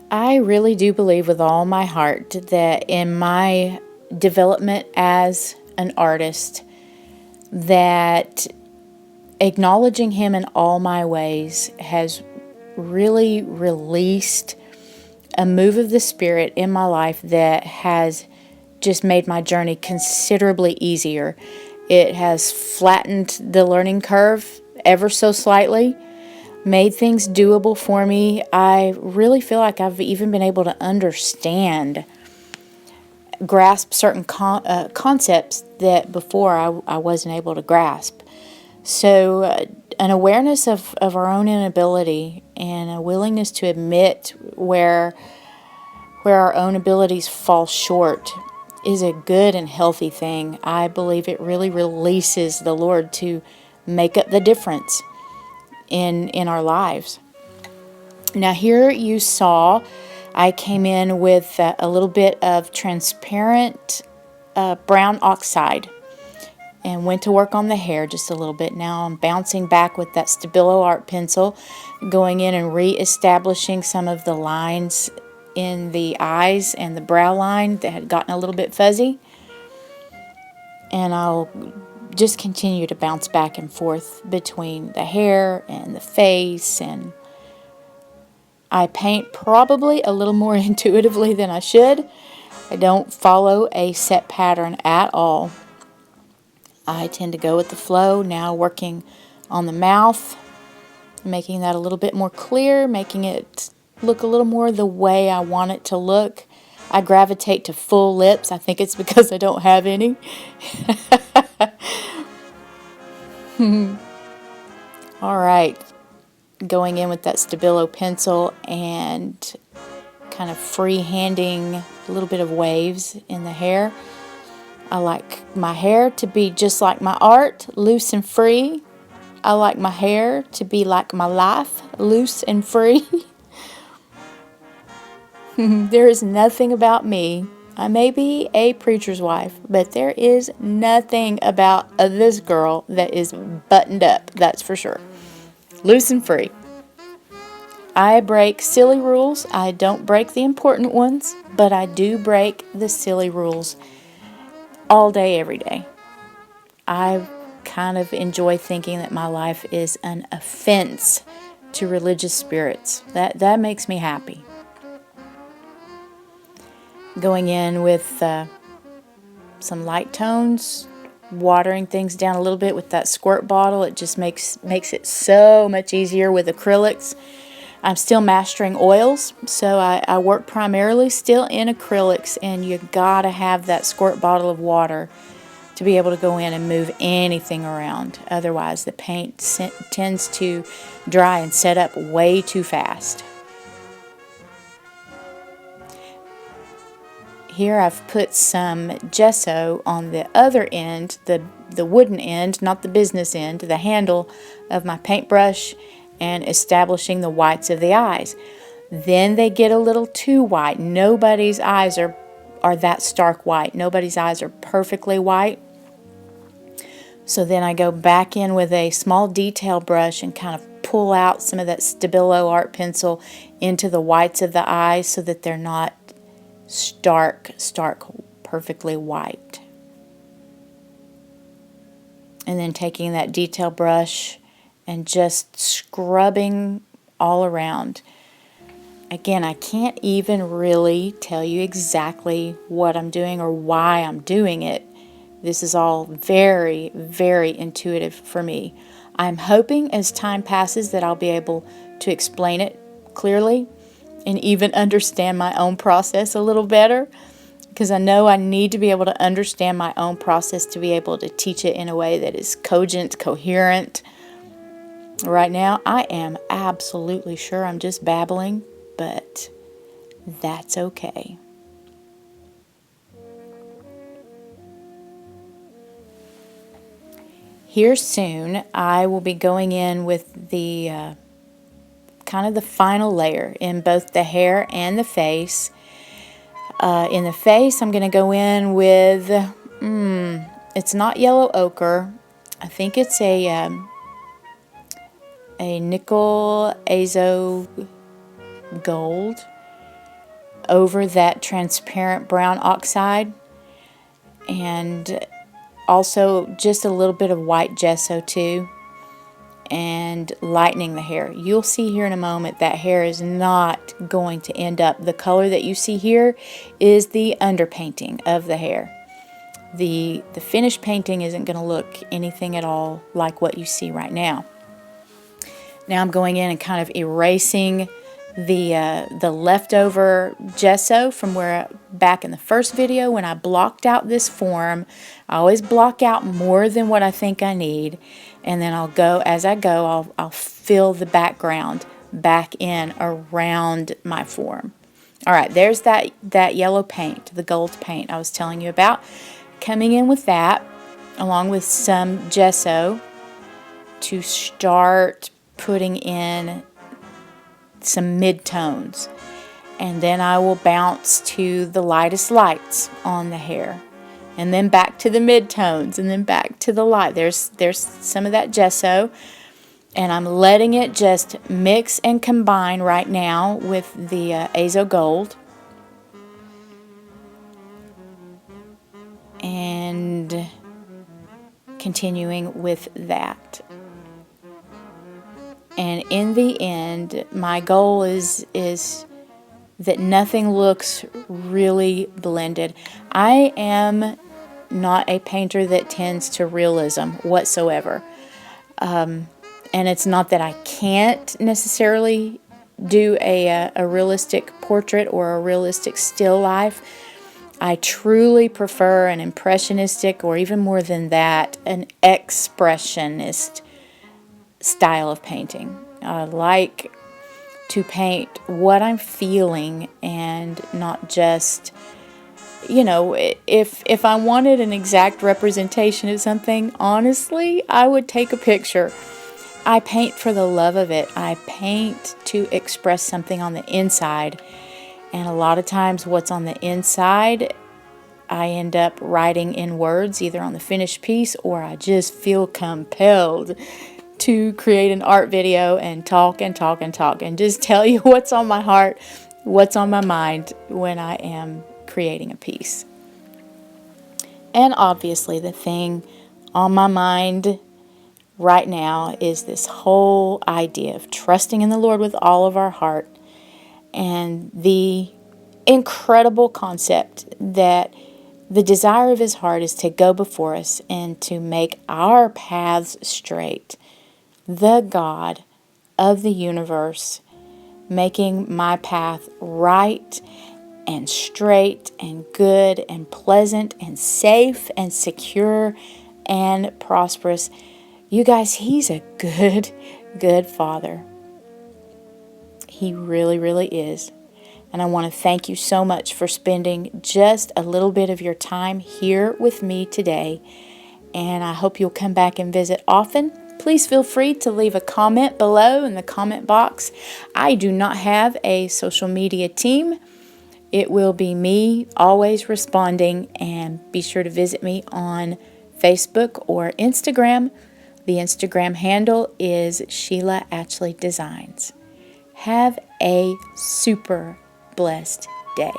I really do believe with all my heart that in my development as an artist, that acknowledging Him in all my ways has really released a move of the Spirit in my life that has just made my journey considerably easier. It has flattened the learning curve ever so slightly, made things doable for me. I really feel like I've even been able to grasp certain concepts that before I wasn't able to grasp. So, an awareness of our own inability and a willingness to admit where our own abilities fall short is a good and healthy thing. I believe it really releases the Lord to make up the difference in our lives. Now here you saw I came in with a little bit of transparent brown oxide and went to work on the hair just a little bit. Now I'm bouncing back with that Stabilo art pencil, going in and re-establishing some of the lines in the eyes and the brow line that had gotten a little bit fuzzy. And I'll just continue to bounce back and forth between the hair and the face, and I paint probably a little more intuitively than I should. I don't follow a set pattern at all. I tend to go with the flow, now working on the mouth, making that a little bit more clear, making it look a little more the way I want it to look. I gravitate to full lips. I think it's because I don't have any. All right, going in with that Stabilo pencil and kind of free-handing a little bit of waves in the hair. I like my hair to be just like my art, loose and free. I like my hair to be like my life, loose and free. There is nothing about me. I may be a preacher's wife, but there is nothing about this girl that is buttoned up, that's for sure. Loose and free. I break silly rules. I don't break the important ones, but I do break the silly rules all day, every day. I kind of enjoy thinking that my life is an offense to religious spirits. That makes me happy. Going in with some light tones, watering things down a little bit with that squirt bottle. It just makes it so much easier with acrylics. I'm still mastering oils, so I work primarily still in acrylics, and you gotta have that squirt bottle of water to be able to go in and move anything around. Otherwise, the paint tends to dry and set up way too fast. Here I've put some gesso on the other end, the wooden end, not the business end, the handle of my paintbrush, and establishing the whites of the eyes. Then they get a little too white. Nobody's eyes are that stark white. Nobody's eyes are perfectly white. So then I go back in with a small detail brush and kind of pull out some of that Stabilo art pencil into the whites of the eyes so that they're not stark, perfectly white. And then taking that detail brush and just scrubbing all around. Again, I can't even really tell you exactly what I'm doing or why I'm doing it. This is all very, very intuitive for me. I'm hoping as time passes that I'll be able to explain it clearly and even understand my own process a little better, because I know I need to be able to understand my own process to be able to teach it in a way that is cogent, coherent. Right now, I am absolutely sure I'm just babbling, but that's okay. Here soon, I will be going in with the kind of the final layer in both the hair and the face. In the face, I'm going to go in with, it's not yellow ochre. I think it's a nickel azo gold. over that transparent brown oxide, and also just a little bit of white gesso too, and lightening the hair. You'll see here in a moment that hair is not going to end up, the color that you see here is the underpainting of the hair. The finished painting isn't going to look anything at all like what you see right now. Now I'm going in and kind of erasing the leftover gesso from where back in the first video when I blocked out this form. I always block out more than what I think I need, and then I'll go as I go. I'll fill the background back in around my form. All right, there's that yellow paint, the gold paint I was telling you about. Coming in with that, along with some gesso, to start putting in some mid-tones, and then I will bounce to the lightest lights on the hair, and then back to the mid-tones, and then back to the light. There's some of that gesso, and I'm letting it just mix and combine right now with the Azo Gold, and continuing with that. And in the end, my goal is that nothing looks really blended. I am not a painter that tends to realism whatsoever. And it's not that I can't necessarily do a realistic portrait or a realistic still life. I truly prefer an impressionistic, or even more than that, an expressionist style of painting. I like to paint what I'm feeling, and not just, if I wanted an exact representation of something, honestly, I would take a picture. I paint for the love of it. I paint to express something on the inside, and a lot of times what's on the inside I end up writing in words, either on the finished piece, or I just feel compelled to create an art video and talk and talk and talk and just tell you what's on my heart, what's on my mind when I am creating a piece. And obviously the thing on my mind right now is this whole idea of trusting in the Lord with all of our heart, and the incredible concept that the desire of His heart is to go before us and to make our paths straight. The God of the universe making my path right and straight and good and pleasant and safe and secure and prosperous. You guys, He's a good, good Father. He really, really is. And I want to thank you so much for spending just a little bit of your time here with me today. And I hope you'll come back and visit often. Please feel free to leave a comment below in the comment box. I do not have a social media team. It will be me always responding, and be sure to visit me on Facebook or Instagram. The Instagram handle is Sheila Atchley Designs. Have a super blessed day.